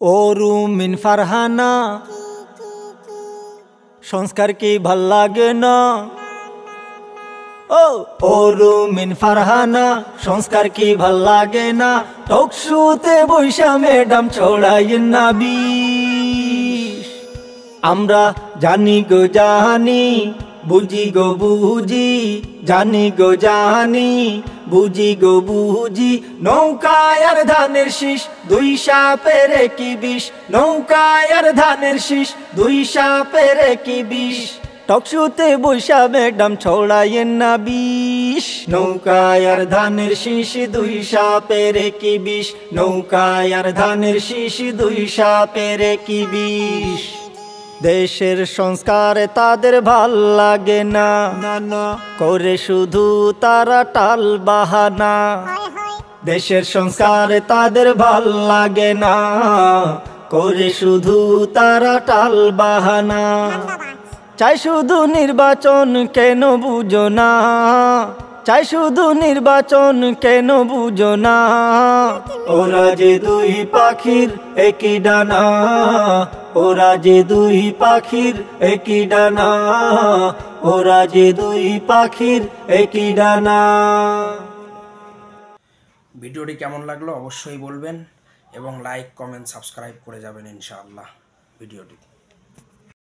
ও রুমিন ফারহানা, সংস্কার কি ভাল লাগে না? ও রুমিন ফারহানা, সংস্কার কি ভাল লাগে না? টকশুতে বৈশা ম্যাডাম ছড়াইন না বিষ। আমরা জানি গো জানি, বুঝি গো বুঝি, জানি গো জানি, বুঝি গো বুঝি। নৌকায় আর ধানের শীষ, দুই সাপের কি বিষ। নৌকায় আর ধানের শীষ, দুই সাপের কি বিষ। টকশুতে বৈশা ম্যাডাম ছড়াইন না বিষ। নৌকায় আর ধানের শীষ, দুই সাপের কি বিষ। নৌকায় আর ধানের শীষ, দুই সাপের কি বিষ। দেশের সংস্কার তাদের ভাল লাগে না, করে শুধু তারা টাল বাহানা। দেশের সংস্কার তাদের ভাল লাগে না, করে শুধু তারা টাল বাহানা। চাই শুধু নির্বাচন, কেন বুঝো না? চাই শুধু নির্বাচন, কেন বুঝো না? ওরা যে দুই পাখির একই ডানা, ওরা যে দুই পাখির একই ডানা, ওরা যে দুই পাখির একই ডানা। ভিডিওটি কেমন লাগলো অবশ্যই বলবেন এবং লাইক, কমেন্ট, সাবস্ক্রাইব করে যাবেন ইনশাআল্লাহ ভিডিওটি।